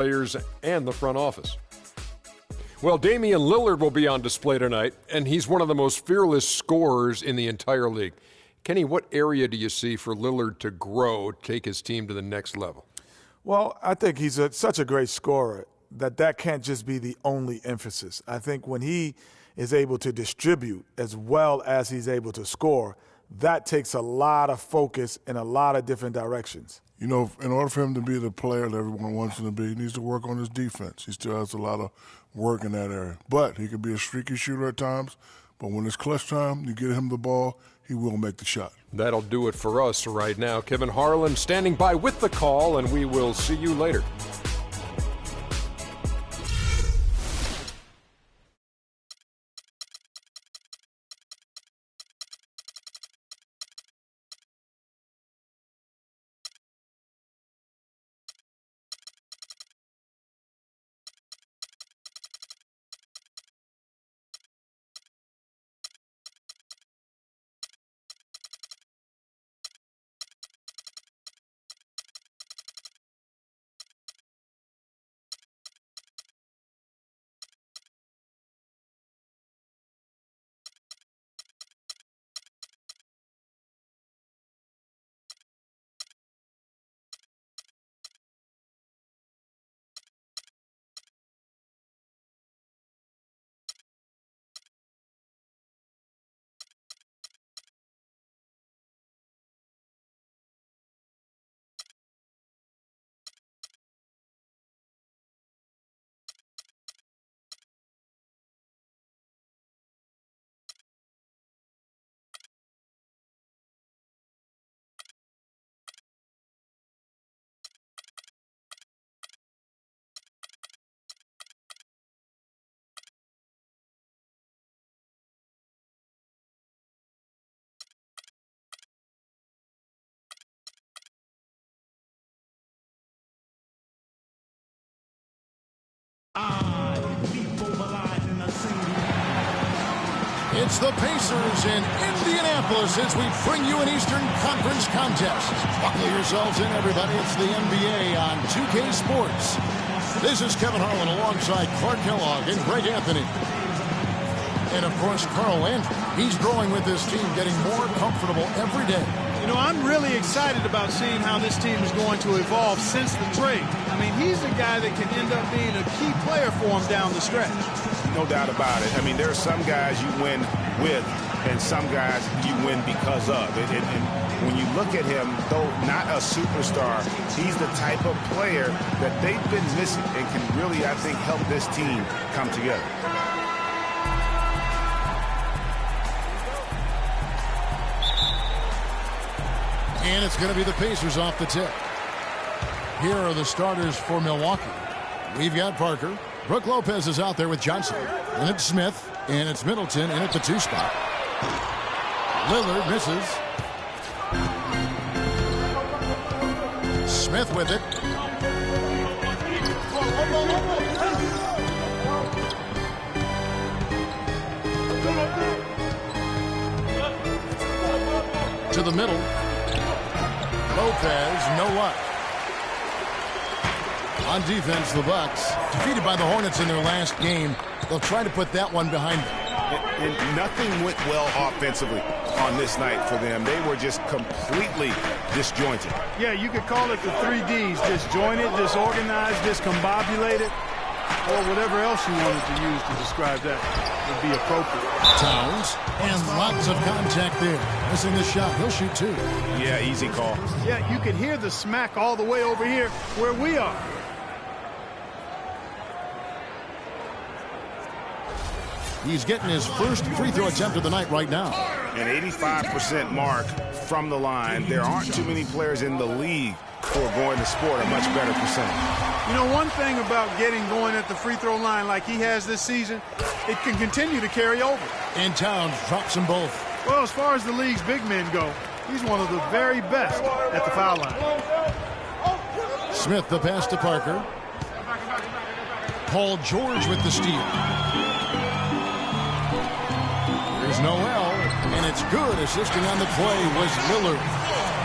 players and the front office. Well, Damian Lillard will be on display tonight, and he's one of the most fearless scorers in the entire league. Kenny, what area do you see for Lillard to grow, take his team to the next level? Well, I think he's such a great scorer that can't just be the only emphasis. I think when he is able to distribute as well as he's able to score, that takes a lot of focus in a lot of different directions. You know, in order for him to be the player that everyone wants him to be, he needs to work on his defense. He still has a lot of work in that area. But he can be a streaky shooter at times. But when it's clutch time, you get him the ball, he will make the shot. That'll do it for us right now. Kevin Harlan standing by with the call, and we will see you later. It's the Pacers in Indianapolis as we bring you an Eastern Conference contest. Buckle yourselves in, everybody. It's the NBA on 2K Sports. This is Kevin Harlan alongside Clark Kellogg and Greg Anthony. And, of course, Carl Landry. He's growing with this team, getting more comfortable every day. You know, I'm really excited about seeing how this team is going to evolve since the trade. I mean, he's a guy that can end up being a key player for him down the stretch. No doubt about it. I mean, there are some guys you win with and some guys you win because of. And when you look at him, though not a superstar, he's the type of player that they've been missing and can really, I think, help this team come together. And it's going to be the Pacers off the tip. Here are the starters for Milwaukee. We've got Parker. Brook Lopez is out there with Johnson. And it's Smith. And it's Middleton in at the 2 spot. Lillard misses. Smith with it. To the middle. Lopez, no luck. On defense, the Bucks, defeated by the Hornets in their last game. They'll try to put that one behind them. And nothing went well offensively on this night for them. They were just completely disjointed. Yeah, you could call it the 3 Ds. Disjointed, disorganized, discombobulated, or whatever else you wanted to use to describe that would be appropriate. Towns, and lots of contact there. Missing the shot. He'll shoot 2. Yeah, easy call. Yeah, you could hear the smack all the way over here where we are. He's getting his first free throw attempt of the night right now. An 85% mark from the line. There aren't too many players in the league who are going to score a much better percentage. You know, one thing about getting going at the free throw line like he has this season, it can continue to carry over. And Towns drops them both. Well, as far as the league's big men go, he's one of the very best at the foul line. Smith the pass to Parker. Paul George with the steal. Here's Noel, and it's good. Assisting on the play was Lillard.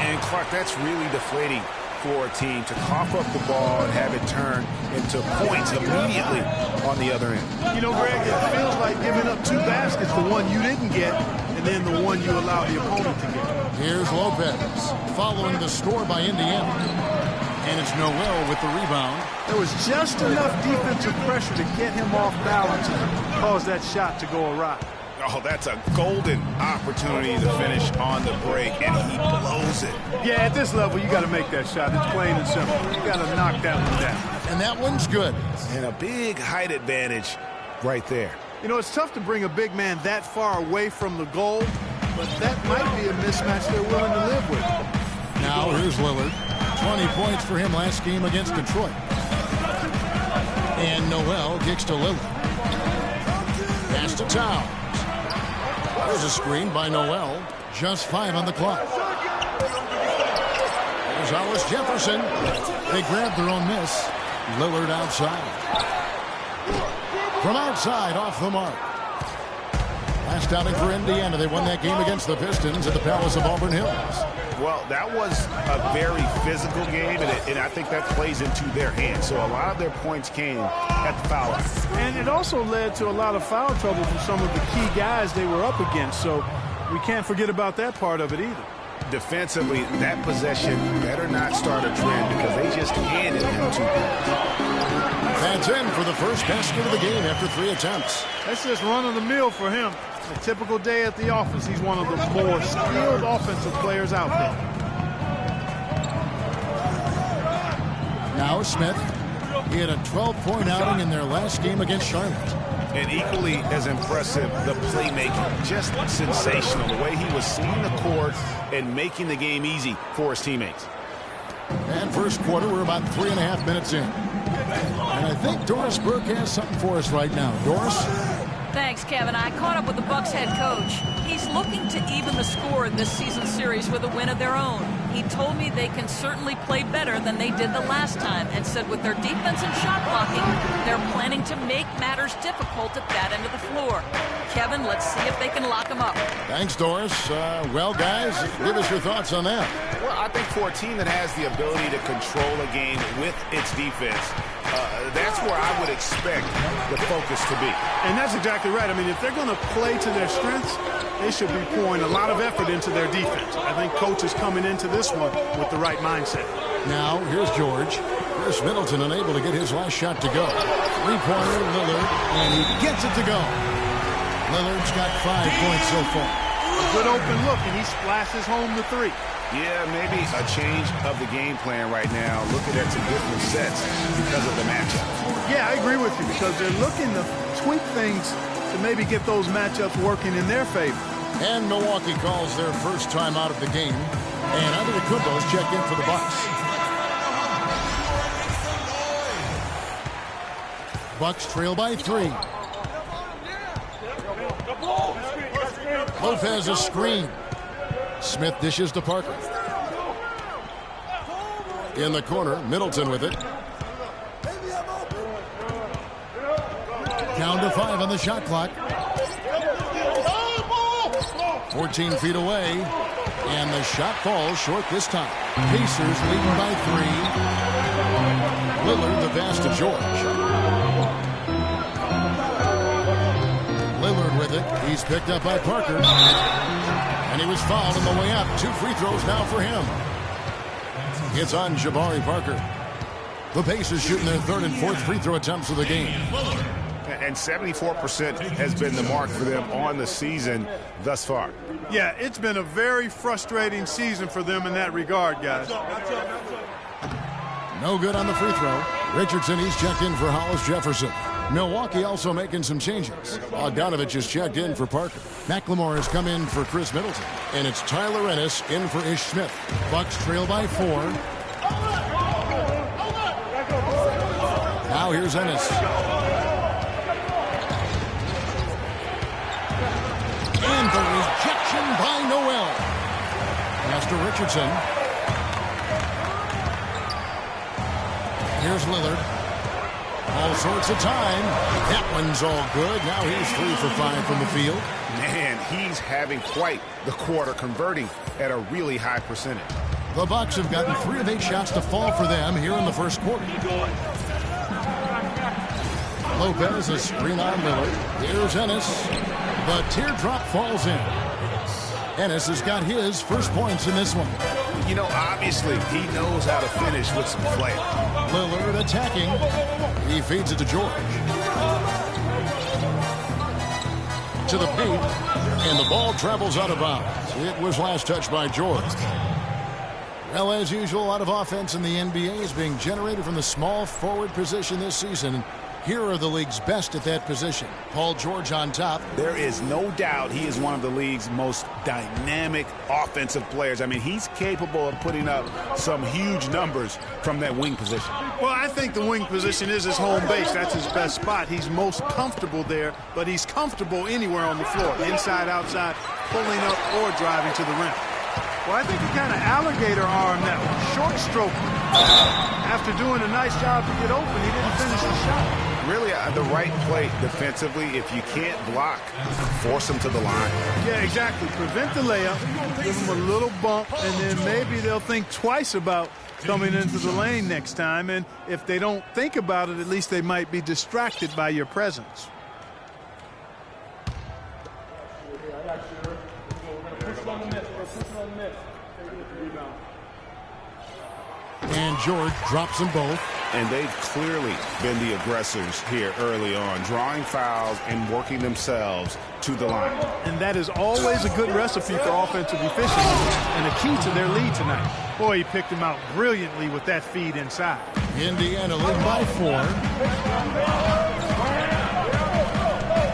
And Clark, that's really deflating for a team to cough up the ball and have it turn into points immediately on the other end. You know, Greg, it feels like giving up 2 baskets, the one you didn't get, and then the one you allowed the opponent to get. Here's Lopez following the score by Indiana. And it's Noel with the rebound. There was just enough defensive pressure to get him off balance and cause that shot to go awry. Oh, that's a golden opportunity to finish on the break, and he blows it. Yeah, at this level, you got to make that shot. It's plain and simple. You got to knock that one down. And that one's good. And a big height advantage right there. You know, it's tough to bring a big man that far away from the goal, but that might be a mismatch they're willing to live with. Now here's Lillard. 20 points for him last game against Detroit. And Noel kicks to Lillard. Pass to Towns. There's a screen by Noel. Just 5 on the clock. There's Hollis Jefferson. They grab their own miss. Lillard outside. From outside, off the mark. Last outing for Indiana. They won that game against the Pistons at the Palace of Auburn Hills. Well, that was a very physical game, and I think that plays into their hands. So a lot of their points came at the foul line. And it also led to a lot of foul trouble from some of the key guys they were up against. So we can't forget about that part of it either. Defensively, that possession better not start a trend because they just handed him 2 points. That's in for the first basket of the game after 3 attempts. That's just run-of-the-mill for him. A typical day at the office. He's one of the more skilled offensive players out there. Now Smith. He had a 12-point outing in their last game against Charlotte. And equally as impressive, the playmaking. Just sensational. The way he was seeing the court and making the game easy for his teammates. And first quarter, we're about 3.5 minutes in. And I think Doris Burke has something for us right now. Doris? Thanks, Kevin. I caught up with the Bucks head coach. He's looking to even the score in this season series with a win of their own. He told me they can certainly play better than they did the last time and said with their defense and shot blocking, they're planning to make matters difficult at that end of the floor. Kevin, let's see if they can lock them up. Thanks, Doris. Well, guys, give us your thoughts on that. Well, I think for a team that has the ability to control a game with its defense, that's where I would expect the focus to be. And that's exactly right. I mean, if they're going to play to their strengths, they should be pouring a lot of effort into their defense. I think coach is coming into this one with the right mindset. Now, here's George. Chris Middleton unable to get his last shot to go. 3-pointer, Lillard, and he gets it to go. Lillard's got 5 points so far. A good open look, and he splashes home the 3. Yeah, maybe a change of the game plan right now, looking at some different sets because of the matchup. Yeah, I agree with you because they're looking to tweak things to maybe get those matchups working in their favor. And Milwaukee calls their first time out of the game. And Antetokounmpo's checked in for the Bucks. Bucks trail by 3. Lopez a screen. Smith dishes to Parker. In the corner, Middleton with it. Down to 5 on the shot clock. 14 feet away. And the shot falls short this time. Pacers leading by 3. Lillard the pass to George. Lillard with it. He's picked up by Parker. And he was fouled on the way up. 2 free throws now for him. It's on Jabari Parker. The Pacers shooting their 3rd and 4th free throw attempts of the game. And 74% has been the mark for them on the season thus far. Yeah, it's been a very frustrating season for them in that regard, guys. No good on the free throw. Richardson, he's checked in for Hollis Jefferson. Milwaukee also making some changes. Bogdanovich is checked in for Parker. McLemore has come in for Chris Middleton. And it's Tyler Ennis in for Ish Smith. Bucks trail by 4. Now here's Ennis. And the rejection by Noel. Pass to Richardson. Here's Lillard. All sorts of time. That one's all good. Now he's 3 for 5 from the field. Man, he's having quite the quarter, converting at a really high percentage. The Bucks have gotten 3 of 8 shots to fall for them here in the first quarter. Lopez, a screen on Lillard. Here's Ennis. The teardrop falls in. Ennis has got his first points in this one. You know, obviously, he knows how to finish with some flair. Lillard attacking. He feeds it to George. To the paint, and the ball travels out of bounds. It was last touched by George. Well, as usual, a lot of offense in the NBA is being generated from the small forward position this season. Here are the league's best at that position. Paul George on top. There is no doubt he is one of the league's most dynamic offensive players. I mean, he's capable of putting up some huge numbers from that wing position. Well, I think the wing position is his home base. That's his best spot. He's most comfortable there, but he's comfortable anywhere on the floor, inside, outside, pulling up or driving to the rim. Well, I think he kind of alligator arm that one, short stroke. After doing a nice job to get open, he didn't finish the shot. Really, the right play defensively. If you can't block, force him to the line. Yeah, exactly. Prevent the layup, give him a little bump, and then maybe they'll think twice about coming into the lane next time. And if they don't think about it, at least they might be distracted by your presence. And George drops them both. And they've clearly been the aggressors here early on, drawing fouls and working themselves to the line. And that is always a good recipe for offensive efficiency and a key to their lead tonight. Boy, he picked him out brilliantly with that feed inside. Indiana lead by 4.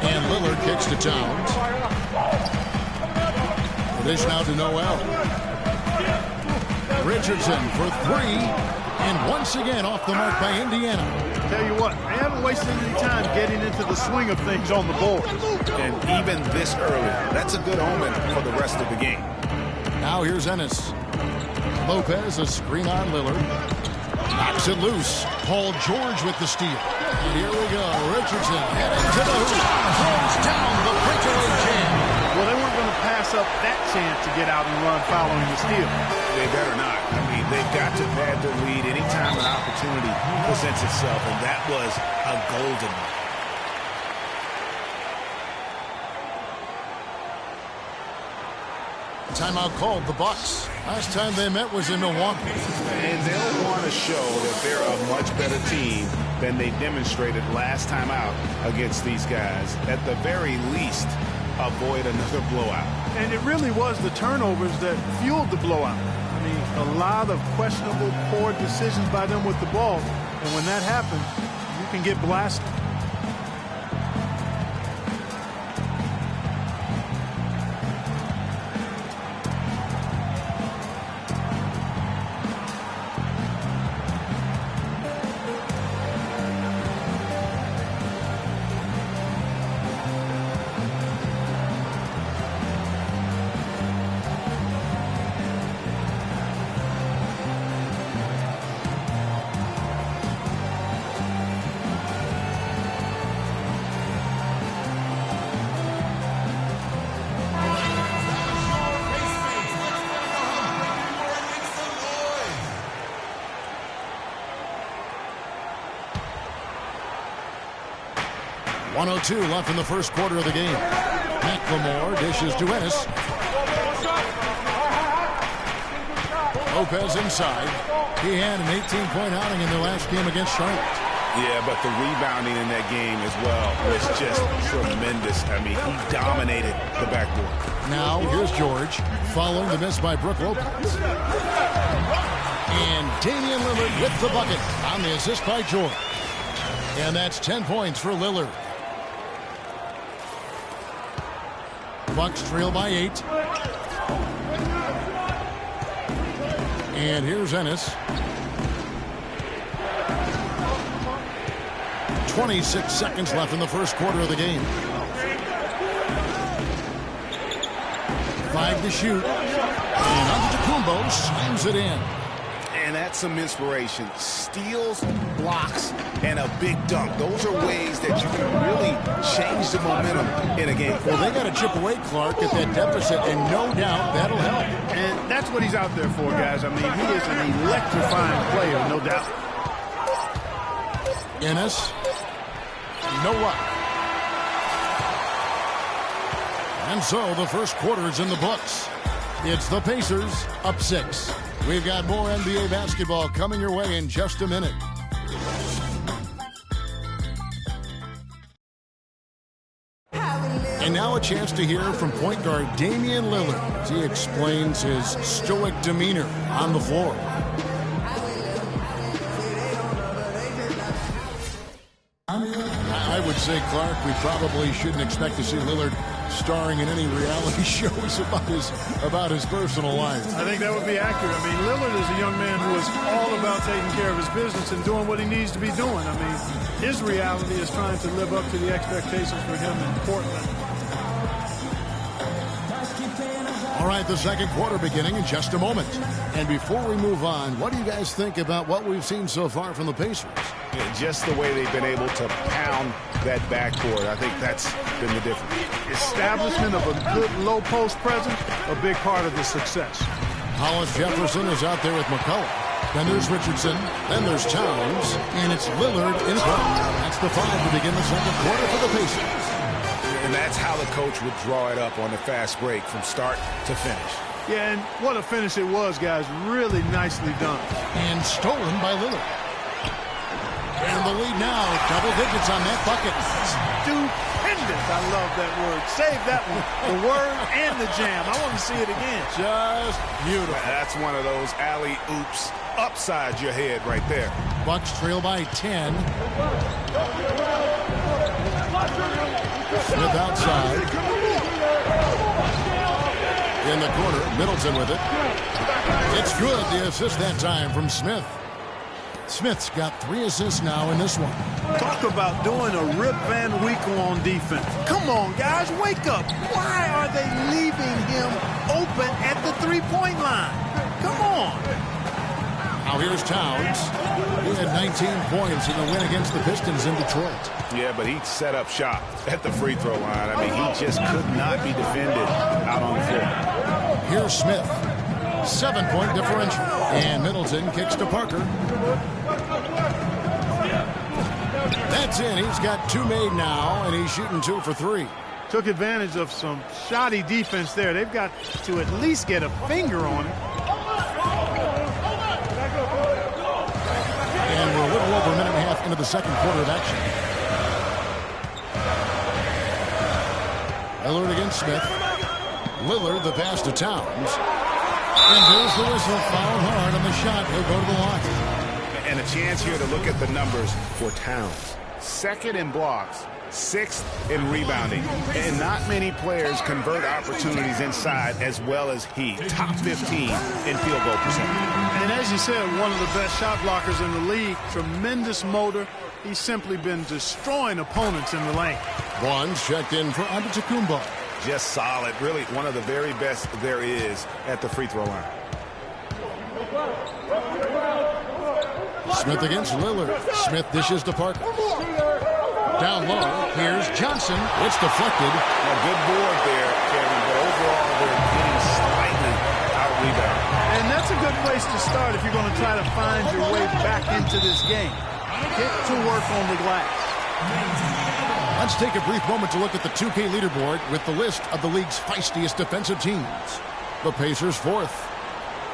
And Lillard kicks to Towns. The dish now to Noel. Richardson for 3. And once again off the mark by Indiana. Tell you what, they haven't wasted any time getting into the swing of things on the board. And even this early, that's a good omen for the rest of the game. Now here's Ennis. Lopez, a screen on Lillard. Knocks it loose. Paul George with the steal. And here we go. Richardson heading to the hoop. Throws down the breakaway jam. Well, they weren't going to pass up that chance to get out and run following the steal. They better not. I mean, they've got to pad their lead anytime an opportunity presents itself, and that was a golden one. Timeout called the Bucks. Last time they met was in Milwaukee. And they'll want to show that they're a much better team than they demonstrated last time out against these guys. At the very least, avoid another blowout. And it really was the turnovers that fueled the blowout. I mean, a lot of questionable, poor decisions by them with the ball. And when that happens, you can get blasted. .102 left in the first quarter of the game. McLemore dishes to Ennis. Lopez inside. He had an 18-point outing in their last game against Charlotte. Yeah, but the rebounding in that game as well was just tremendous. I mean, he dominated the backboard. Now, here's George, following the miss by Brook Lopez. And Damian Lillard with the bucket on the assist by George. And that's 10 points for Lillard. Bucks trail by 8. And here's Ennis. 26 seconds left in the first quarter of the game. 5 to shoot. And Antetokounmpo slams it in. And that That's some inspiration. Steals, blocks, and a big dunk. Those are ways that you can really change the momentum in a game. Well, they got to chip away, Clark, at that deficit, and no doubt that'll help. And that's what he's out there for, guys. I mean, he is an electrifying player, no doubt. Ennis. No luck. And so the first quarter is in the books. It's the Pacers up 6. We've got more NBA basketball coming your way in just a minute. And now a chance to hear from point guard Damian Lillard as he explains his stoic demeanor on the floor. I would say, Clark, we probably shouldn't expect to see Lillard starring in any reality shows about his personal life. I think that would be accurate. I mean, Lillard is a young man who is all about taking care of his business and doing what he needs to be doing. I mean, his reality is trying to live up to the expectations for him in Portland. All right, the second quarter beginning in just a moment. And before we move on, what do you guys think about what we've seen so far from the Pacers? Yeah, just the way they've been able to pound that backcourt. I think that's been the difference. Establishment of a good low post presence, a big part of the success. Hollis Jefferson is out there with McCullough. Then there's Richardson. Then there's Towns. And it's Lillard in front. That's the 5 to begin the second quarter for the Pacers. And that's how the coach would draw it up on the fast break from start to finish. Yeah, and what a finish it was, guys. Really nicely done. And stolen by Lillard. And the lead now, double digits on that bucket. Stupendous. I love that word. Save that one. The word and the jam. I want to see it again. Just beautiful. That's one of those alley-oops upside your head right there. Bucks trail by 10. Smith outside. In the corner, Middleton with it. It's good. The assist that time from Smith. Smith's got 3 assists now in this one. Talk about doing a Rip Van Winkle on defense. Come on, guys, wake up. Why are they leaving him open at the three-point line? Come on. Now here's Towns. He had 19 points in the win against the Pistons in Detroit. Yeah, but he set up shop at the free throw line. I mean, he just could not be defended out on the floor. Here's Smith. 7-point differential. And Middleton kicks to Parker. That's in. He's got 2 made now, and he's shooting 2 for 3. Took advantage of some shoddy defense there. They've got to at least get a finger on it. And we're a little over a minute and a half into the second quarter of action. Lillard against Smith. Lillard, the pass to Towns. And there's the whistle. Foul hard on the shot. He'll go to the line. And a chance here to look at the numbers for Towns. 2nd in blocks, 6th in rebounding. And not many players convert opportunities inside as well as he. Top 15 in field goal percentage. And as you said, one of the best shot blockers in the league. Tremendous motor. He's simply been destroying opponents in the lane. One's checked in for Antetokounmpo. Just solid. Really one of the very best there is at the free throw line. Smith against Lillard. Smith dishes to Parker. Down low. Here's Johnson. It's deflected. A good board there, Kevin, but overall they're getting slightly out-rebounded. And that's a good place to start if you're going to try to find your way back into this game. Get to work on the glass. Let's take a brief moment to look at the 2K leaderboard with the list of the league's feistiest defensive teams. The Pacers 4th.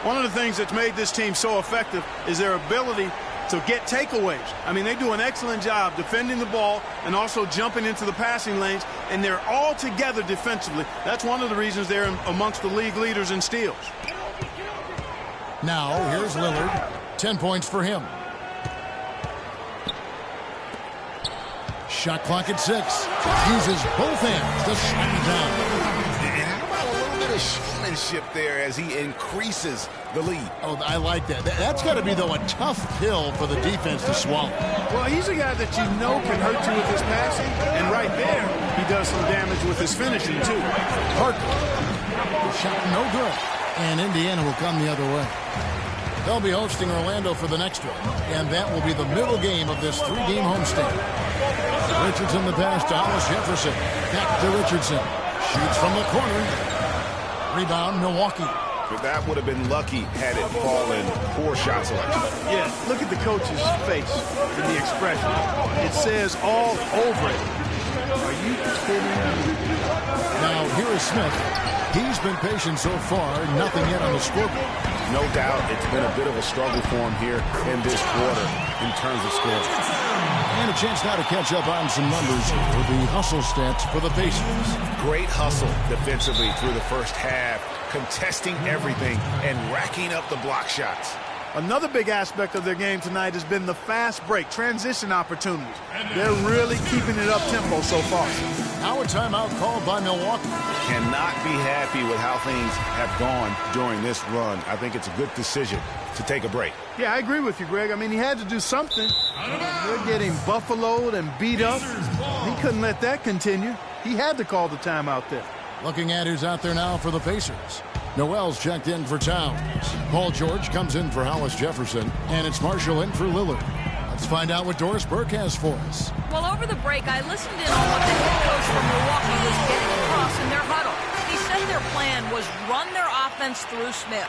One of the things that's made this team so effective is their ability to get takeaways. I mean, they do an excellent job defending the ball and also jumping into the passing lanes, and they're all together defensively. That's one of the reasons they're amongst the league leaders in steals. Now, here's Lillard. 10 points for him. Shot clock at 6. Uses both hands to slam it down. And how about a little bit of showmanship there as he increases the lead? Oh, I like that. That's got to be, though, a tough pill for the defense to swallow. Well, he's a guy that you know can hurt you with his passing, and right there, he does some damage with his finishing, too. Parker. Shot no good. And Indiana will come the other way. They'll be hosting Orlando for the next one, and that will be the middle game of this 3-game homestand. Richardson the pass to Hollis Jefferson. Back to Richardson. Shoots from the corner. Rebound, Milwaukee. That would have been lucky had it fallen. Poor shot selection. Yeah, look at the coach's face and the expression. It says all over it. Are you kidding me? Now, here is Smith. He's been patient so far. Nothing yet on the scoreboard. No doubt it's been a bit of a struggle for him here in this quarter in terms of scoring. And a chance now to catch up on some numbers for the hustle stats for the Pacers. Great hustle defensively through the first half, contesting everything and racking up the block shots. Another big aspect of their game tonight has been the fast break, transition opportunities. They're really keeping it up-tempo so far. Now a timeout called by Milwaukee. Cannot be happy with how things have gone during this run. I think it's a good decision to take a break. Yeah, I agree with you, Greg. I mean, he had to do something. They're getting buffaloed and beat up. He couldn't let that continue. He had to call the timeout there. Looking at who's out there now for the Pacers. Noel's checked in for Towns. Paul George comes in for Hollis Jefferson. And it's Marshall in for Lillard. Let's find out what Doris Burke has for us. Well, over the break, I listened in on what the head coach from Milwaukee was getting across in their huddle. He said their plan was run their offense through Smith.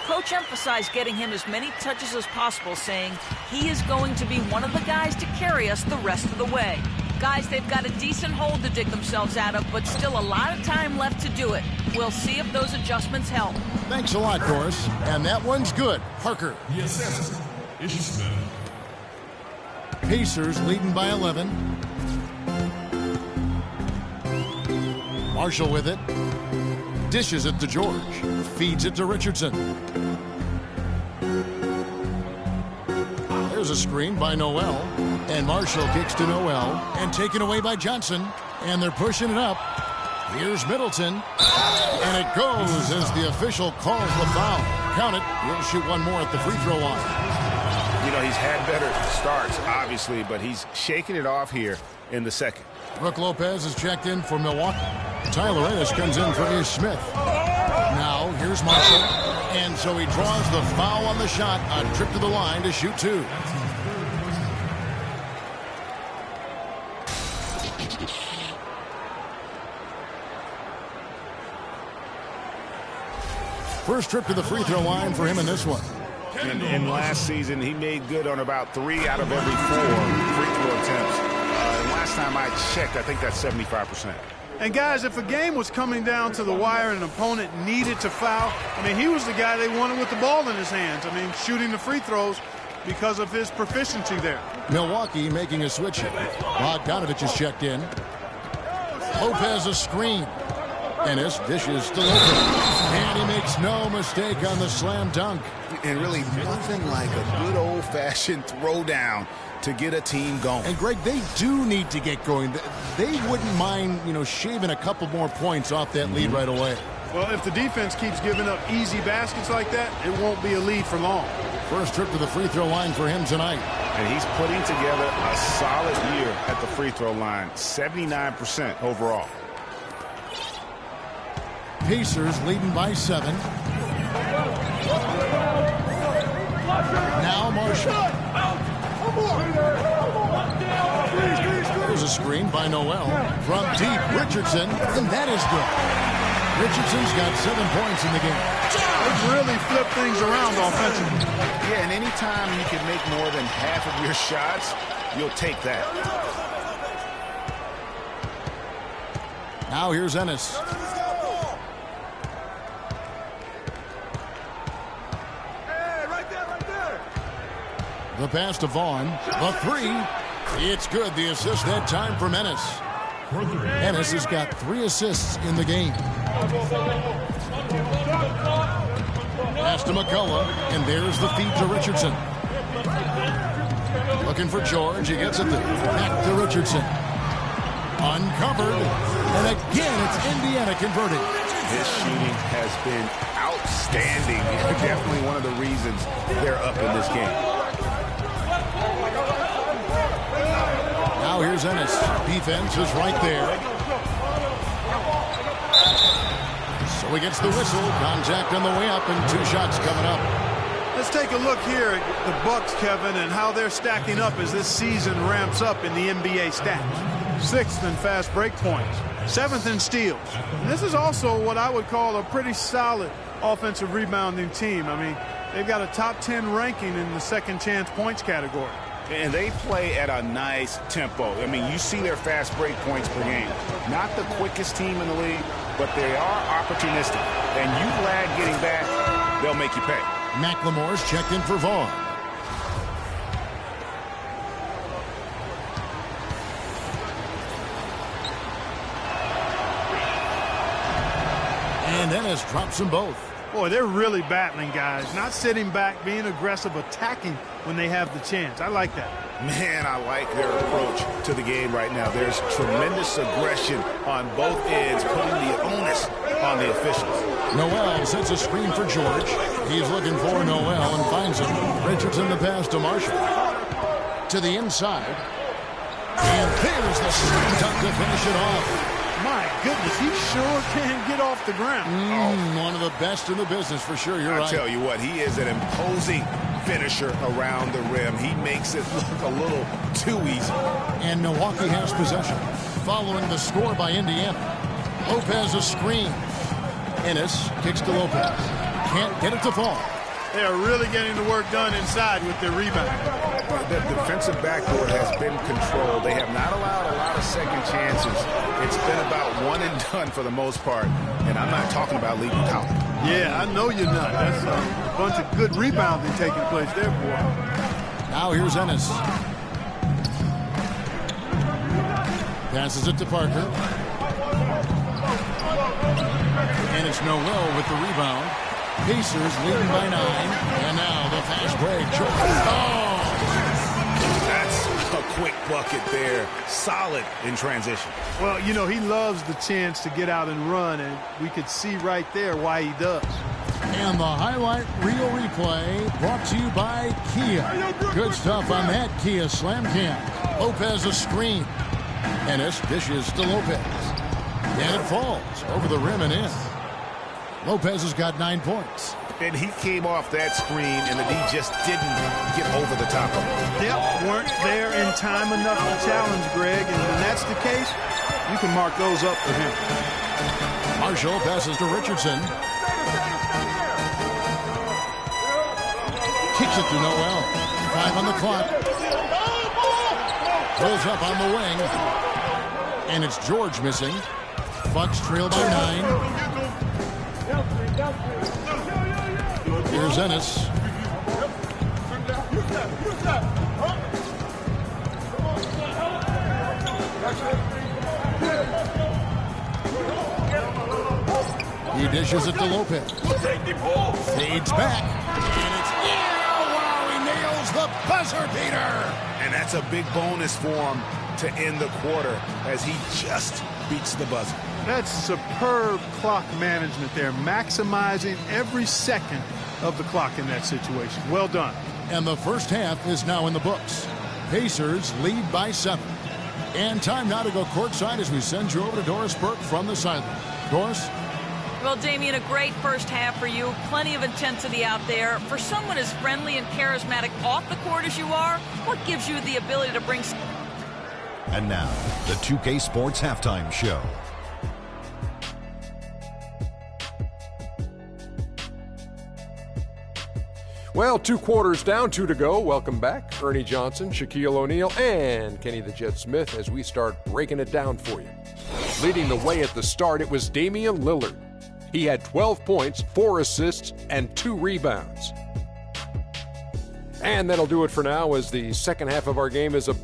Coach emphasized getting him as many touches as possible, saying he is going to be one of the guys to carry us the rest of the way. Guys, they've got a decent hole to dig themselves out of, but still a lot of time left to do it. We'll see if those adjustments help. Thanks a lot, Doris. And that one's good. Parker. The assessment is Smith. Pacers leading by 11. Marshall with it. Dishes it to George. Feeds it to Richardson. There's a screen by Noel. And Marshall kicks to Noel. And taken away by Johnson. And they're pushing it up. Here's Middleton. And it goes as the official calls the foul. Count it. He'll shoot one more at the free throw line. You know, he's had better starts, obviously, but he's shaking it off here in the second. Brook Lopez is checked in for Milwaukee. Tyler Ennis comes in for Ish Smith. Now, here's Marshall. And so he draws the foul on the shot. A trip to the line to shoot two. First trip to the free throw line for him in this one. And last season, he made good on about 3 out of every 4 free throw attempts. And last time I checked, I think that's 75%. And guys, if a game was coming down to the wire and an opponent needed to foul, I mean, he was the guy they wanted with the ball in his hands. I mean, shooting the free throws because of his proficiency there. Milwaukee making a switch here. Bogdanovich is checked in. Lopez a screen. Ennis dishes to Lopez. And he makes no mistake on the slam dunk. And really nothing like a good old-fashioned throwdown to get a team going. And, Greg, they do need to get going. They wouldn't mind, shaving a couple more points off that lead right away. Well, if the defense keeps giving up easy baskets like that, it won't be a lead for long. First trip to the free throw line for him tonight. And he's putting together a solid year at the free throw line, 79% overall. Pacers leading by 7. Now Marshall. There's a screen by Noel. From deep, Richardson, and that is good. Richardson's got 7 points in the game. They've really flipped things around offensively. Yeah, and anytime you can make more than half of your shots, you'll take that. Now here's Ennis. The pass to Vaughn. The three. It's good. The assist that time from Ennis. Ennis has got 3 assists in the game. Pass to McCullough. And there's the feed to Richardson. Looking for George. He gets it there. Back to Richardson. Uncovered. And again, it's Indiana converting. His shooting has been outstanding. Definitely one of the reasons they're up in this game. Now here's Ennis. Defense is right there. So he gets the whistle. Contact on the way up and 2 shots coming up. Let's take a look here at the Bucks, Kevin, and how they're stacking up as this season ramps up in the NBA stats. 6th in fast break points, 7th in steals. And this is also what I would call a pretty solid offensive rebounding team. I mean, they've got a top 10 ranking in the second chance points category. And they play at a nice tempo. I mean, you see their fast break points per game. Not the quickest team in the league, but they are opportunistic. And you lag getting back, they'll make you pay. McLemore's checked in for Vaughn. And Ennis drops them both. Boy, they're really battling, guys. Not sitting back, being aggressive, attacking when they have the chance. I like that. Man, I like their approach to the game right now. There's tremendous aggression on both ends, putting the onus on the officials. Noel sets a screen for George. He's looking for Noel and finds him. Richardson the pass to Marshall. To the inside. And there's the slam dunk to finish it off. My goodness, he sure can get off the ground. One of the best in the business for sure. You're right. I tell you what, he is an imposing finisher around the rim. He makes it look a little too easy. And Milwaukee has possession. Following the score by Indiana. Lopez a screen. Ennis kicks to Lopez. Can't get it to fall. They are really getting the work done inside with their rebound. The defensive backboard has been controlled. They have not allowed a lot of second chances. It's been about one and done for the most part. And I'm not talking about leaving out. Yeah, I know you're not. That's a bunch of good rebounding taking place there, boy. Now here's Ennis. Passes it to Parker. And it's Noel with the rebound. Pacers leading by 9. And now the fast break. Oh! That's a quick bucket there. Solid in transition. Well, you know, he loves the chance to get out and run, and we could see right there why he does. And the highlight reel replay brought to you by Kia. Good stuff on that Kia Slam Cam. Lopez a screen. Ennis dishes to Lopez. And it falls over the rim and in. Lopez has got 9 points. And he came off that screen, and the D just didn't get over the top of him. Yep, weren't there in time enough to challenge Greg, and when that's the case, you can mark those up for him. Marshall passes to Richardson. Kicks it to Noel. 5 on the clock. Pulls up on the wing. And it's George missing. Bucks trail by 9. Here's Ennis. He dishes it to Lopez. Fades back. And it's wow, he nails the buzzer beater. And that's a big bonus for him to end the quarter as he just beats the buzzer. That's superb clock management there, maximizing every second of the clock in that situation. Well done. And the first half is now in the books. Pacers lead by 7. And time now to go courtside as we send you over to Doris Burke from the sideline. Doris? Well, Damian, a great first half for you. Plenty of intensity out there. For someone as friendly and charismatic off the court as you are, what gives you the ability to bring... And now, the 2K Sports Halftime Show. Well, 2 quarters down, 2 to go. Welcome back. Ernie Johnson, Shaquille O'Neal, and Kenny the Jet Smith as we start breaking it down for you. Leading the way at the start, it was Damian Lillard. He had 12 points, 4 assists, and 2 rebounds. And that'll do it for now as the second half of our game is a...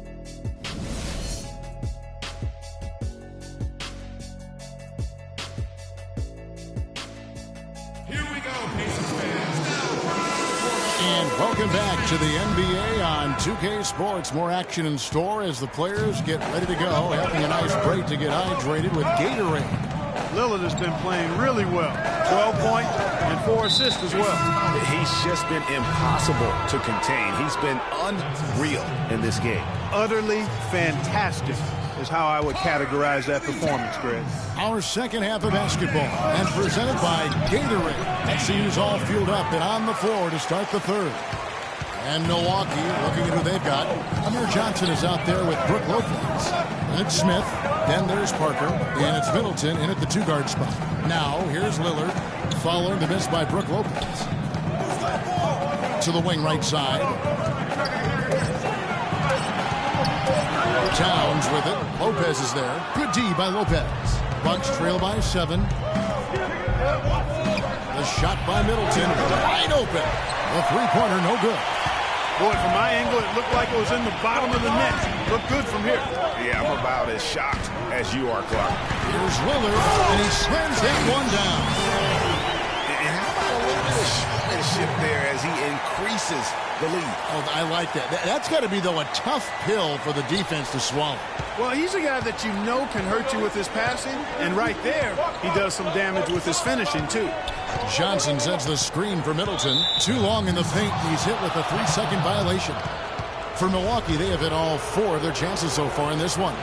Welcome back to the NBA on 2K Sports. More action in store as the players get ready to go. Having a nice break to get hydrated with Gatorade. Lillard has been playing really well. 12 points and 4 assists as well. He's just been impossible to contain. He's been unreal in this game. Utterly fantastic is how I would categorize that performance, Greg. Our second half of basketball, and presented by Gatorade. Let's see who's all fueled up and on the floor to start the third. And Milwaukee, looking at who they've got. Amir Johnson is out there with Brook Lopez. And it's Smith. Then there's Parker. And it's Middleton in at the 2-guard spot. Now, here's Lillard, following the miss by Brook Lopez. To the wing right side. Towns with it. Lopez is there. Good D by Lopez. Bucks trail by 7. The shot by Middleton. Wide open. The three-pointer, no good. Boy, from my angle, it looked like it was in the bottom of the net. Looked good from here. Yeah, I'm about as shocked as you are, Clark. Here's Lillard, and he slams that one down. And how about a little bit of showmanship there as he increases the lead? Oh, I like that. That's got to be, though, a tough pill for the defense to swallow. Well, he's a guy that you know can hurt you with his passing, and right there, he does some damage with his finishing, too. Johnson sets the screen for Middleton. Too long in the paint. He's hit with a 3-second violation. For Milwaukee, they have hit all 4 of their chances so far in this one.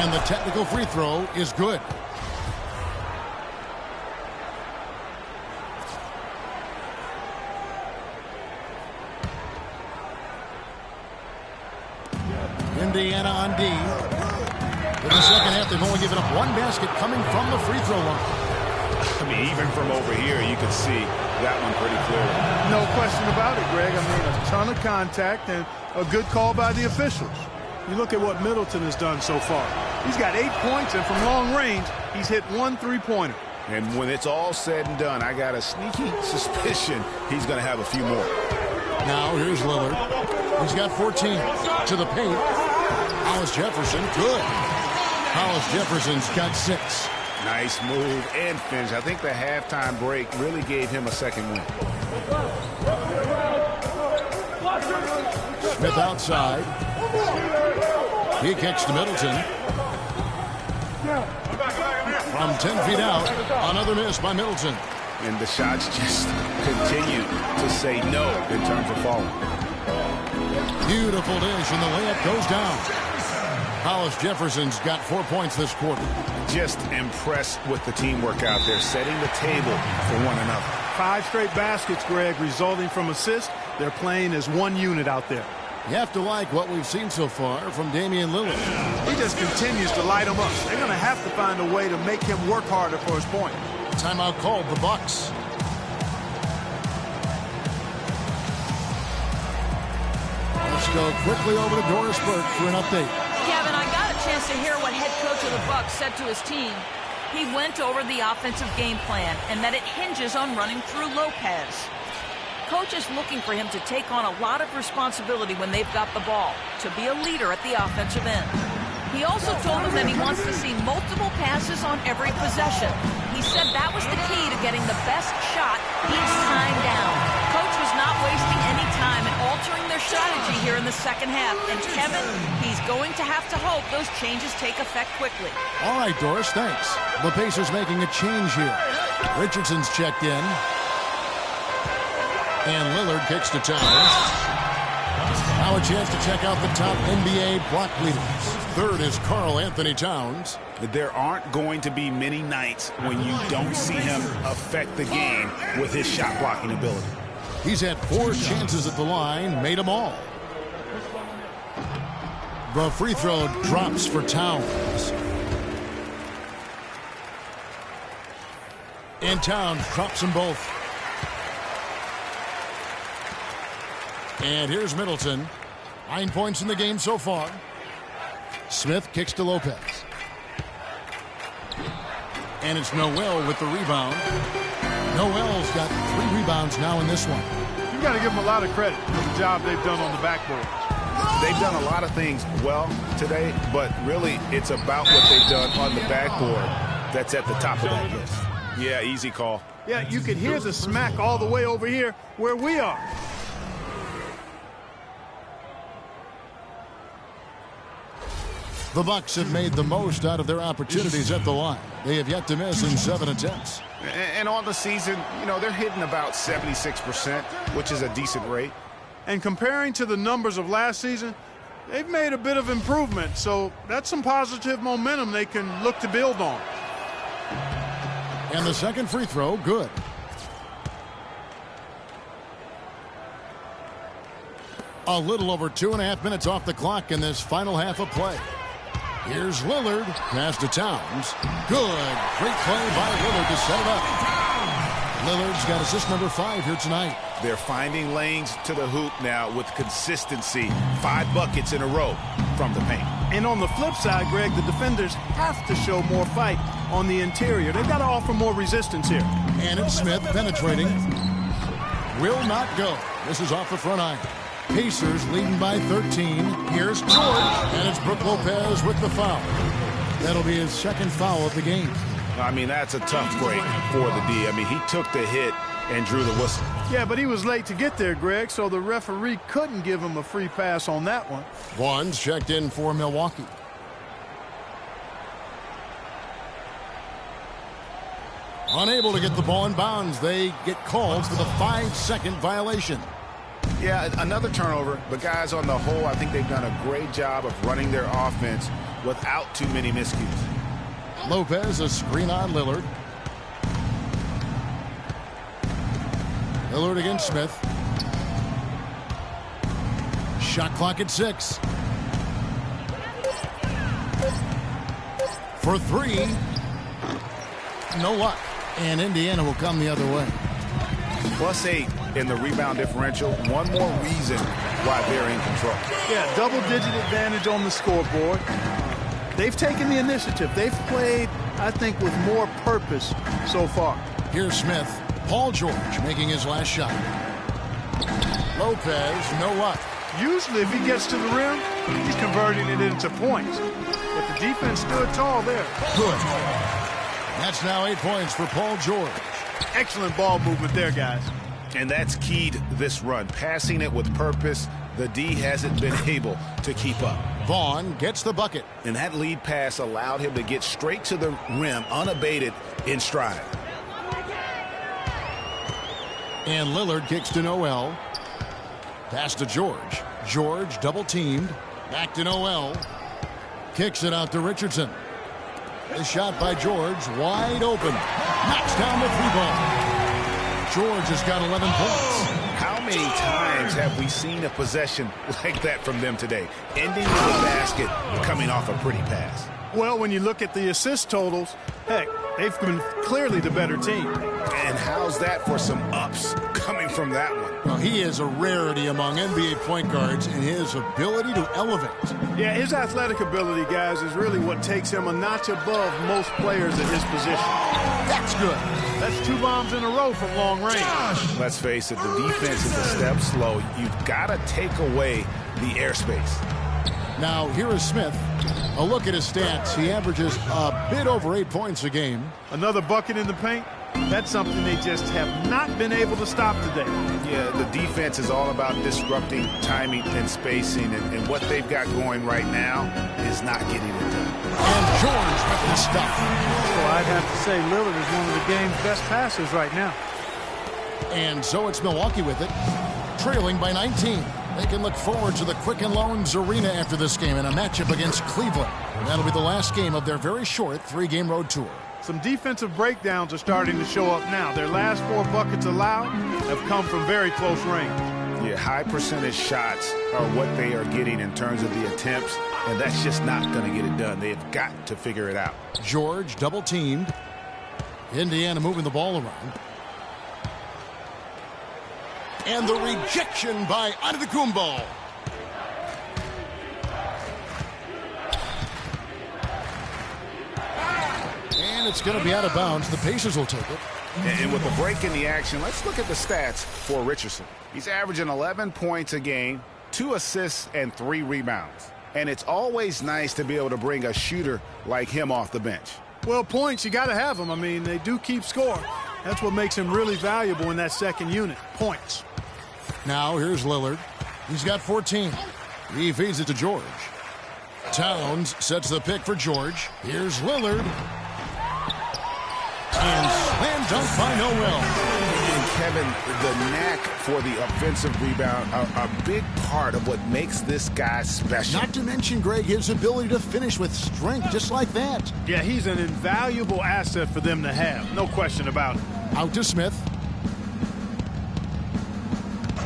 And the technical free throw is good. Indiana on D. In the second half, they've only given up 1 basket coming from the free throw line. I mean, even from over here, you can see that one pretty clearly. No question about it, Greg. I mean, a ton of contact and a good call by the officials. You look at what Middleton has done so far. He's got 8 points, and from long range, he's hit 1 3-pointer. And when it's all said and done, I got a sneaky suspicion he's going to have a few more. Now, here's Lillard. He's got 14 to the paint. Hollis Jefferson, good. Hollis Jefferson's got 6. Nice move and finish. I think the halftime break really gave him a second win. Smith outside. He kicks to Middleton. From 10 feet out, another miss by Middleton. And the shots just continue to say no in terms of falling. Beautiful dish, and the layup goes down. Hollis Jefferson's got 4 points this quarter. Just impressed with the teamwork out there, setting the table for one another. 5 straight baskets, Greg, resulting from assists. They're playing as one unit out there. You have to like what we've seen so far from Damian Lillard. He just continues to light them up. They're going to have to find a way to make him work harder for his point. Timeout called, the Bucks. Let's go quickly over to Doris Burke for an update. Kevin, I got a chance to hear what head coach of the Bucks said to his team. He went over the offensive game plan and that it hinges on running through Lopez. Coach is looking for him to take on a lot of responsibility when they've got the ball, to be a leader at the offensive end. He also told them that he wants to see multiple passes on every possession. He said that was the key to getting the best shot each time down. Coach was not wasting any time in altering their strategy here in the second half. And Kevin, he's going to have to hope those changes take effect quickly. All right, Doris, thanks. The Pacers making a change here. Richardson's checked in. And Lillard kicks to Towns. Now a chance to check out the top NBA block leaders. Third is Karl Anthony Towns. There aren't going to be many nights when you don't see him affect the game with his shot blocking ability. He's had 4 chances at the line, made them all. The free throw drops for Towns. And Towns drops them both. And here's Middleton. 9 points in the game so far. Smith kicks to Lopez. And it's Noel with the rebound. Noel's got 3 rebounds now in this one. You've got to give them a lot of credit for the job they've done on the backboard. They've done a lot of things well today, but really it's about what they've done on the backboard that's at the top of that list. Yeah, easy call. Yeah, you can hear the smack all the way over here where we are. The Bucks have made the most out of their opportunities at the line. They have yet to miss in 7 attempts. And on the season, you know, they're hitting about 76%, which is a decent rate. And comparing to the numbers of last season, They've made a bit of improvement, so that's some positive momentum they can look to build on. And the second free throw, good. A little over 2.5 minutes off the clock in this final half of play. Here's Lillard, pass to Towns. Good. Great play by Lillard to set it up. Lillard's got assist number 5 here tonight. They're finding lanes to the hoop now with consistency. 5 buckets in a row from the paint. And on the flip side, Greg, the defenders have to show more fight on the interior. They've got to offer more resistance here. And it's Smith penetrating. Will not go. This is off the front iron. Pacers leading by 13. Here's George. And it's Brook Lopez with the foul. That'll be his second foul of the game. I mean, that's a tough break for the D. I mean, he took the hit and drew the whistle. Yeah, but he was late to get there, Greg, so the referee couldn't give him a free pass on that one. Vaughn's checked in for Milwaukee. Unable to get the ball in bounds. They get called for the 5-second violation. Yeah, another turnover, but guys, on the whole, I think they've done a great job of running their offense without too many miscues. Lopez, a screen on Lillard. Lillard against Smith. Shot clock at 6. For 3. No luck. And Indiana will come the other way. +8 in the rebound differential. One more reason why they're in control. Yeah, double-digit advantage on the scoreboard. They've taken the initiative. They've played, I think, with more purpose so far. Here's Smith. Paul George making his last shot. Lopez, no luck. Usually, if he gets to the rim, he's converting it into points. But the defense stood tall there. Good. That's now 8 points for Paul George. Excellent ball movement there, guys. And that's keyed this run. Passing it with purpose. The D hasn't been able to keep up. Vaughn gets the bucket. And that lead pass allowed him to get straight to the rim, unabated, in stride. And Lillard kicks to Noel. Pass to George. George double teamed. Back to Noel. Kicks it out to Richardson. The shot by George, wide open. Knocks down the 3-ball. George has got 11 points. How many times have we seen a possession like that from them today? Ending with a basket, coming off a pretty pass. Well, when you look at the assist totals, heck, they've been clearly the better team. And how's that for some ups coming from that one? Well, he is a rarity among NBA point guards in his ability to elevate. Yeah, his athletic ability, guys, is really what takes him a notch above most players at his position. That's good. That's 2 bombs in a row from long range. Let's face it, the defense is a step slow. You've got to take away the airspace. Now, here is Smith. A look at his stats. He averages a bit over 8 points a game. Another bucket in the paint. That's something they just have not been able to stop today. Yeah, the defense is all about disrupting timing and spacing, and what they've got going right now is not getting it done. And George with the stuff. So I'd have to say Lillard is one of the game's best passers right now. And so it's Milwaukee with it, trailing by 19. They can look forward to the Quicken Loans Arena after this game in a matchup against Cleveland. That'll be the last game of their very short 3-game road tour. Some defensive breakdowns are starting to show up now. Their last 4 buckets allowed have come from very close range. Yeah, high percentage shots are what they are getting in terms of the attempts, and that's just not going to get it done. They've got to figure it out. George double teamed. Indiana moving the ball around. And the rejection by Antetokounmpo. And it's going to be out of bounds. The Pacers will take it. And with the break in the action, let's look at the stats for Richardson. He's averaging 11 points a game, 2 assists, and 3 rebounds. And it's always nice to be able to bring a shooter like him off the bench. Well, points, you got to have them. I mean, they do keep score. That's what makes him really valuable in that second unit, points. Now here's Lillard. He's got 14. He feeds it to George. Towns sets the pick for George. Here's Lillard. And slam dunk by Noel. Kevin, the knack for the offensive rebound, a big part of what makes this guy special. Not to mention, Greg, his ability to finish with strength just like that. Yeah, he's an invaluable asset for them to have. No question about it. Out to Smith.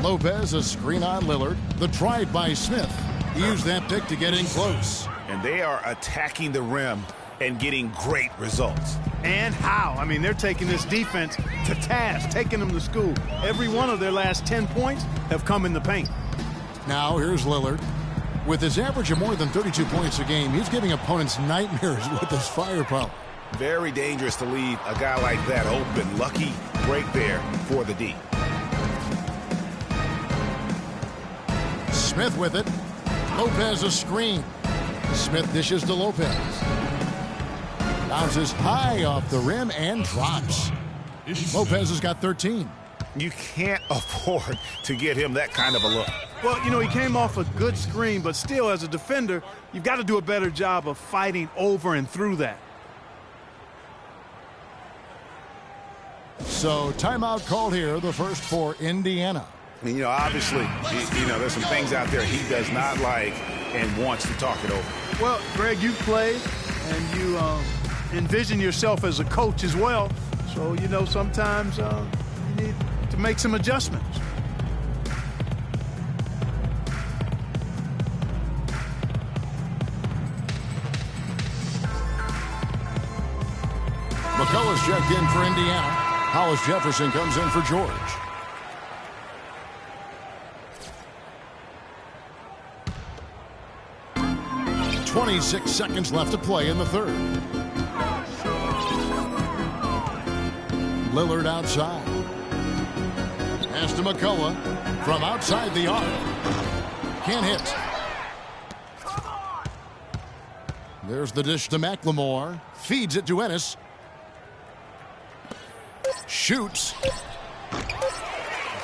Lopez, a screen on Lillard. The drive by Smith. He used that pick to get in close. And they are attacking the rim and getting great results. And how? I mean, they're taking this defense to task, taking them to school. Every one of their last 10 points have come in the paint. Now here's Lillard. With his average of more than 32 points a game, he's giving opponents nightmares with his firepower. Very dangerous to leave a guy like that open. Lucky break there for the D. Smith with it. Lopez a screen. Smith dishes to Lopez. Bounces high off the rim and drops. Lopez has got 13. You can't afford to get him that kind of a look. Well, you know, he came off a good screen, but still, as a defender, you've got to do a better job of fighting over and through that. So, timeout called here, the first for Indiana. And, you know, obviously, you know, there's some things out there he does not like and wants to talk it over. Well, Greg, you played, and you envision yourself as a coach as well. So, you know, sometimes you need to make some adjustments. McCullough's checked in for Indiana. Hollis Jefferson comes in for George. .26 seconds left to play in the third. Lillard outside. Pass to McCullough from outside the arc. Can't hit. There's the dish to McLemore. Feeds it to Ennis. Shoots.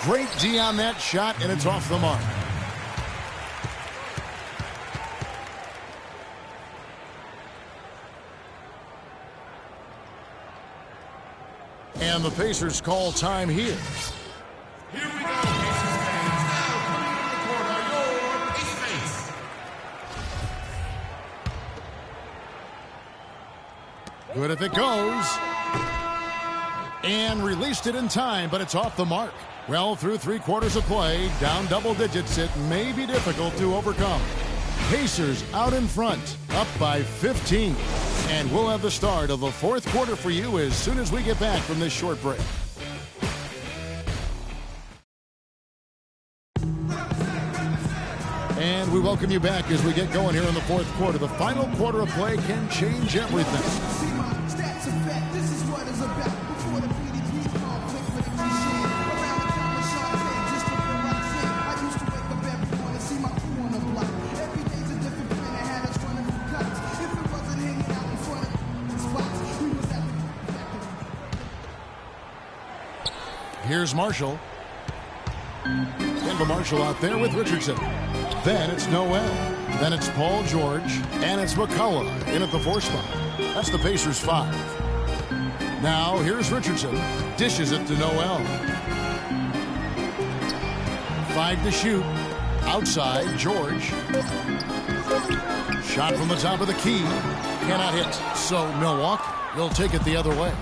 Great D on that shot, and it's off the mark. And the Pacers call time here. Here we go, Pacers fans. Now coming to the court are your Pacers. Good if it goes. And released it in time, but it's off the mark. Well, through 3 quarters of play, down double digits, it may be difficult to overcome. Pacers out in front, up by 15. And we'll have the start of the fourth quarter for you as soon as we get back from this short break. And we welcome you back as we get going here in the fourth quarter. The final quarter of play can change everything. Here's Marshall. Kendall Marshall out there with Richardson. Then it's Noel. Then it's Paul George. And it's McCullough in at the 4 spot. That's the Pacers 5. Now here's Richardson. Dishes it to Noel. 5 to shoot. Outside, George. Shot from the top of the key. Cannot hit. So Milwaukee will take it the other way.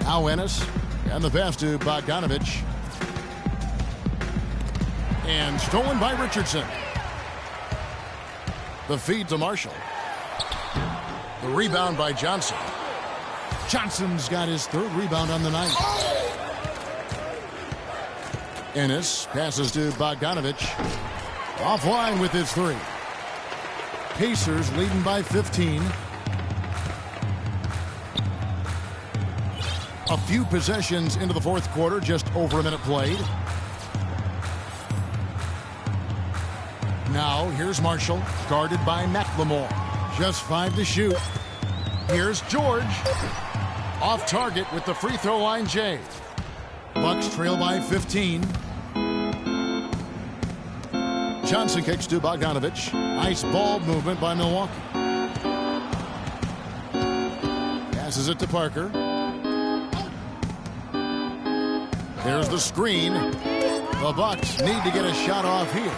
Now Ennis, and the pass to Bogdanovich. And stolen by Richardson. The feed to Marshall. The rebound by Johnson. Johnson's got his 3rd rebound on the night. Ennis passes to Bogdanovich. Offline with his 3. Pacers leading by 15. A few possessions into the fourth quarter, just over a minute played. Now, here's Marshall, guarded by McLemore. Just 5 to shoot. Here's George. Off target with the free throw line, Jay. Bucks trail by 15. Johnson kicks to Bogdanovich. Nice ball movement by Milwaukee. Passes it to Parker. There's the screen. The Bucks need to get a shot off here.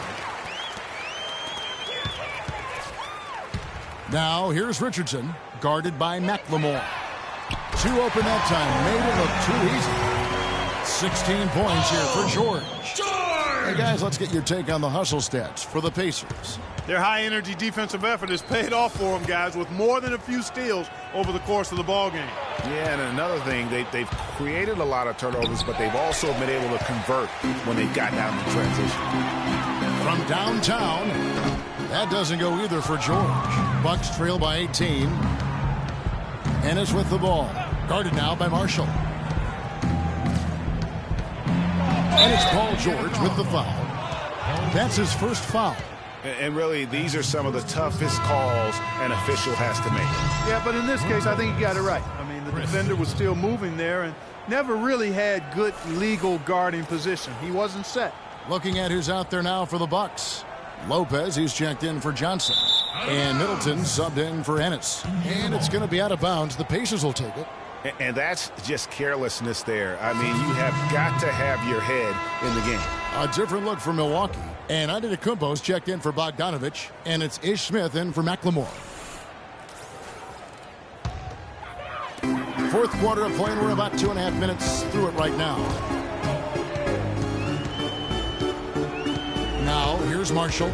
Now here's Richardson, guarded by McLemore. Two open that time, made it look too easy. 16 points here for George. Hey guys, let's get your take on the hustle stats for the Pacers. Their high-energy defensive effort has paid off for them, guys, with more than a few steals over the course of the ball game. Yeah, and another thing, they've created a lot of turnovers, but they've also been able to convert when they've gotten out in transition. From downtown, that doesn't go either for George. Bucks trail by 18. Ennis with the ball. Guarded now by Marshall. And it's Paul George with the foul. That's his first foul. And really, these are some of the toughest calls an official has to make. Yeah, but in this case, I think he got it right. I mean, the defender was still moving there and never really had good legal guarding position. He wasn't set. Looking at who's out there now for the Bucks. Lopez, he's checked in for Johnson. And Middleton subbed in for Ennis. And it's going to be out of bounds. The Pacers will take it. And that's just carelessness there. I mean, you have got to have your head in the game. A different look for Milwaukee. And Antetokounmpo's checked in for Bogdanovich. And it's Ish Smith in for McLemore. Fourth quarter of play, and we're about 2.5 minutes through it right now. Now, here's Marshall.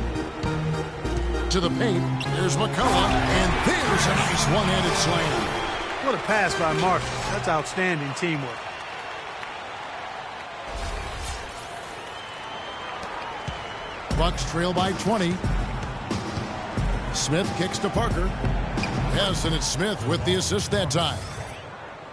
To the paint. Here's McCullough. And there's a nice one-handed slam. What a pass by Marshall. That's outstanding teamwork. Bucks trail by 20. Smith kicks to Parker. Yes, and it's Smith with the assist that time.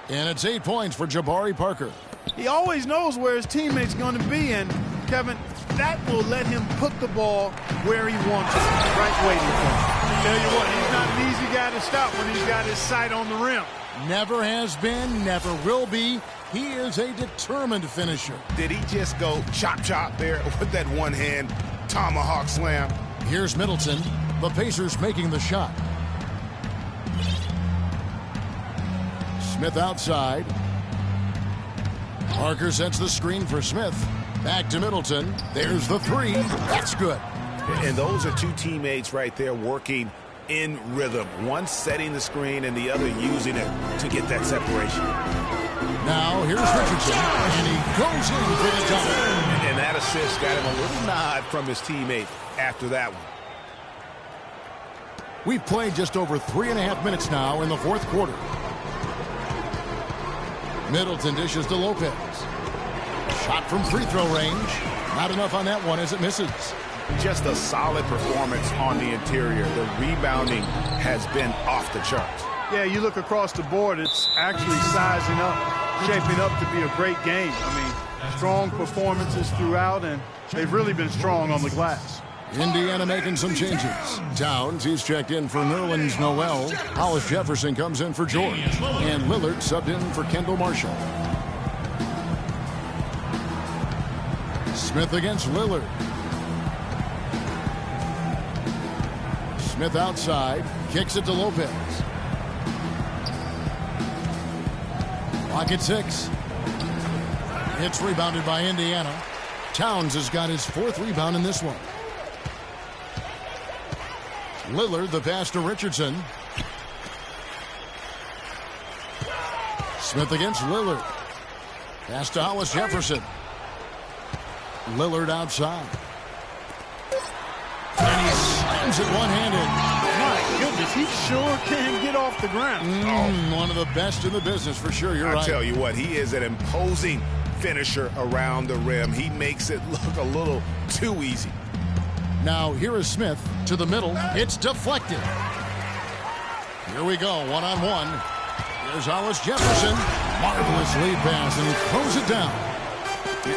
And it's 8 points for Jabari Parker. He always knows where his teammate's going to be, and Kevin, that will let him put the ball where he wants it, right waiting for him. Tell you what, he's not an easy guy to stop when he's got his sight on the rim. Never has been, never will be. He is a determined finisher. Did he just go chop there with that one-hand tomahawk slam? Here's Middleton. The Pacers making the shot. Smith outside. Parker sets the screen for Smith. Back to Middleton. There's the three. That's good. And those are two teammates right there working in rhythm. One setting the screen and the other using it to get that separation. Now here's Richardson, and he goes in for the double. And that assist got him a little nod from his teammate after that one. We've played just over 3.5 minutes now in the fourth quarter. Middleton dishes to Lopez. Shot from free throw range. Not enough on that one as it misses. Just a solid performance on the interior. The rebounding has been off the charts. Yeah, you look across the board, it's actually sizing up, shaping up to be a great game. I mean, strong performances throughout, and they've really been strong on the glass. Indiana making some changes. Towns, he's checked in for Nerlens Noel. Hollis Jefferson comes in for George. And Lillard subbed in for Kendall Marshall. Smith against Lillard. Smith outside. Kicks it to Lopez. Clock at 6. It's rebounded by Indiana. Towns has got his fourth rebound in this one. Lillard, the pass to Richardson. Smith against Lillard. Pass to Hollis Jefferson. Lillard outside. And he slams it one-handed. My goodness, he sure can get off the ground. One of the best in the business for sure. You're right. I tell you what, he is an imposing finisher around the rim. He makes it look a little too easy. Now here is Smith to the middle. It's deflected. Here we go, one-on-one. There's Hollis Jefferson. Marvelous lead pass, and he throws it down.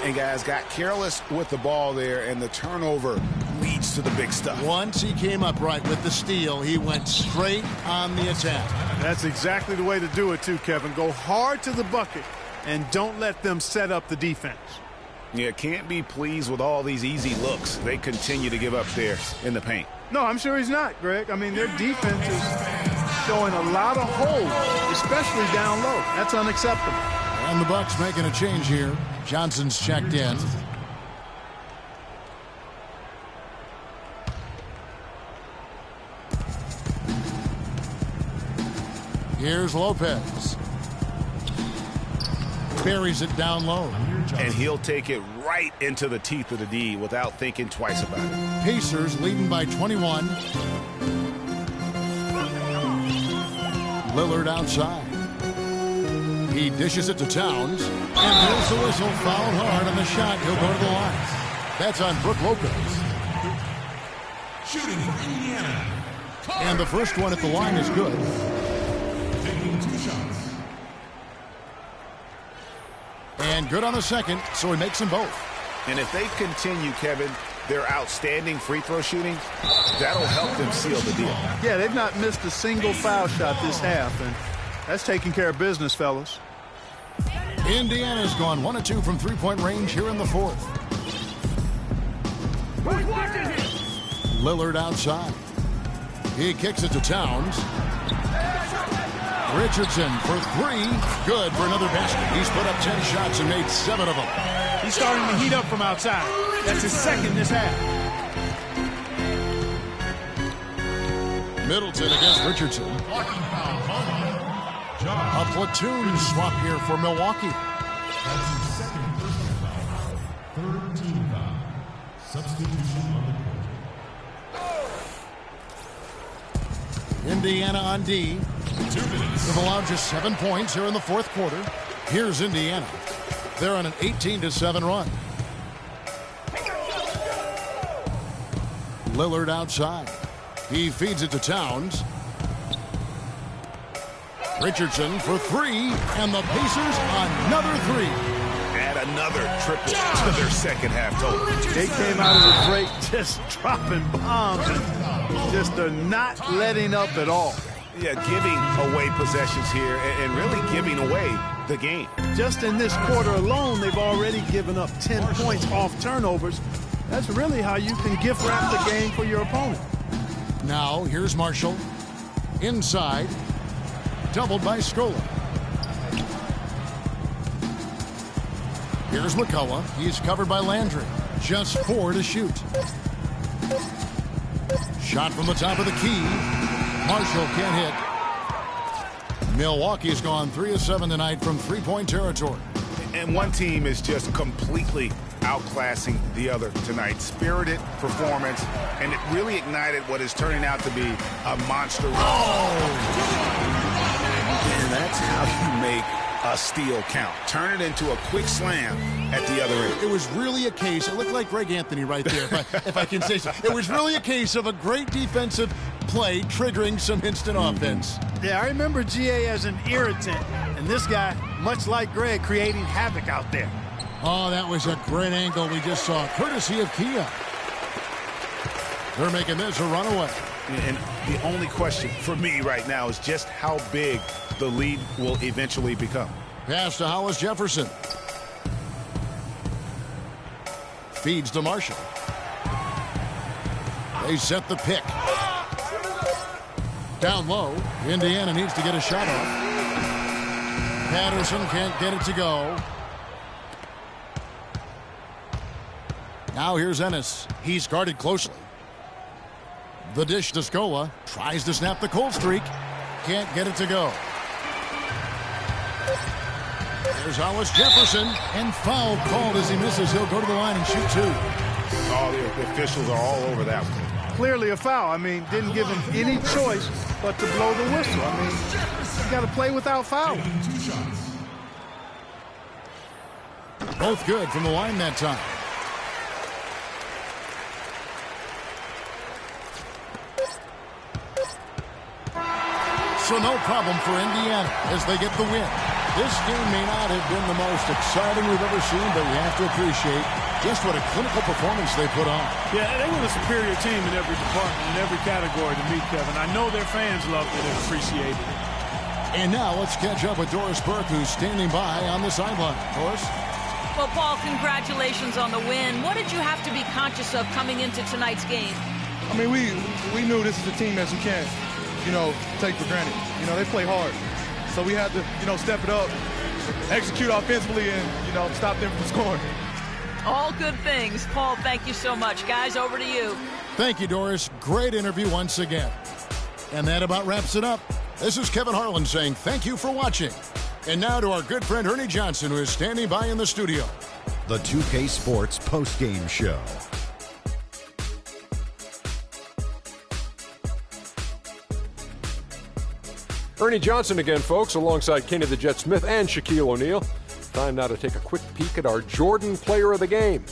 And guys got careless with the ball there, and the turnover leads to the big stuff. Once he came up right with the steal, he went straight on the attack. That's exactly the way to do it too, Kevin. Go hard to the bucket and don't let them set up the defense. Yeah, can't be pleased with all these easy looks they continue to give up there in the paint. No, I'm sure he's not, Greg. I mean, their defense is showing a lot of holes, especially down low. That's unacceptable. And And the Bucks making a change here. Johnson's checked in. Here's Lopez. Buries it down low. And he'll take it right into the teeth of the D without thinking twice about it. Pacers leading by 21. Lillard outside. He dishes it to Towns. And there's the whistle. Fouled hard on the shot. He'll go to the line. That's on Brook Lopez. Shooting Indiana. And the first one at the line is good. Taking 2 shots. And good on the second, so he makes them both. And if they continue, Kevin, their outstanding free throw shooting, that'll help them seal the deal. Yeah, they've not missed a single foul shot this half, and that's taking care of business, fellas. Indiana's gone 1 of 2 from three-point range here in the fourth. Lillard outside. He kicks it to Towns. Richardson for 3. Good for another basket. He's put up 10 shots and made 7 of them. He's starting to heat up from outside. That's his second this half. Middleton against Richardson. A platoon swap here for Milwaukee. That's his second personal foul. Third team foul. Substitution on the court. Indiana on D. 2 minutes. They've allowed just 7 points here in the fourth quarter. Here's Indiana. They're on an 18-7 run. Lillard outside. He feeds it to Towns. Richardson for 3, and the Pacers another 3. Add another triple to their second half total. They came out of the break just dropping bombs and just are not letting up at all. Yeah, giving away possessions here and really giving away the game. Just in this quarter alone, they've already given up 10 points off turnovers. That's really how you can gift wrap the game for your opponent. Now, here's Marshall. Inside. Doubled by Scola. Here's McCullough. He's covered by Landry. Just 4 to shoot. Shot from the top of the key. Marshall can't hit. Milwaukee's gone 3 of 7 tonight from three-point territory. And one team is just completely outclassing the other tonight. Spirited performance, and it really ignited what is turning out to be a monster run. And that's how you make a steal count. Turn it into a quick slam at the other end. It was really a case, it looked like Greg Anthony right there, if I can say so. It was really a case of a great defensive play triggering some instant offense. Yeah, I remember GA as an irritant, and this guy, much like Greg, creating havoc out there. Oh, that was a great angle we just saw, courtesy of Kia. They're making this a runaway. And the only question for me right now is just how big the lead will eventually become. Pass to Hollis Jefferson. Feeds to Marshall. They set the pick. Down low. Indiana needs to get a shot off. Patterson can't get it to go. Now here's Ennis. He's guarded closely. The dish to Scola. Tries to snap the cold streak. Can't get it to go. There's Hollis Jefferson. And foul called as he misses. He'll go to the line and shoot 2. All the officials are all over that one. Clearly a foul. I mean, didn't give him any choice but to blow the whistle. I mean, you got to play without fouling. 2 shots. Both good from the line that time. So no problem for Indiana as they get the win. This game may not have been the most exciting we've ever seen, but you have to appreciate just what a clinical performance they put on. Yeah, they were a superior team in every department, in every category to me, Kevin. I know their fans loved it and appreciated it. And now let's catch up with Doris Burke, who's standing by on the sideline. Doris? Well, Paul, congratulations on the win. What did you have to be conscious of coming into tonight's game? I mean, we knew this is a team that you can't, take for granted. They play hard. So we had to, step it up execute offensively and, stop them from scoring. All good things. Paul, thank you so much. Guys, over to you. Thank you, Doris. Great interview once again. And that about wraps it up. This is Kevin Harlan saying thank you for watching. And now to our good friend Ernie Johnson, who is standing by in the studio. The 2K Sports postgame show. Ernie Johnson again, folks, alongside Kenny the Jet Smith and Shaquille O'Neal. Time now to take a quick peek at our Jordan Player of the Game.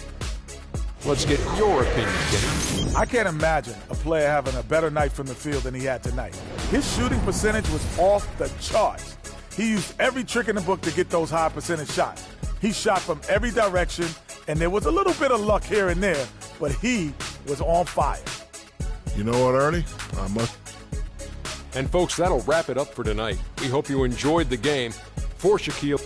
Let's get your opinion, Kenny. I can't imagine a player having a better night from the field than he had tonight. His shooting percentage was off the charts. He used every trick in the book to get those high percentage shots. He shot from every direction, and there was a little bit of luck here and there, but he was on fire. You know what, Ernie? I must. And folks, that'll wrap it up for tonight. We hope you enjoyed the game. For Shaquille.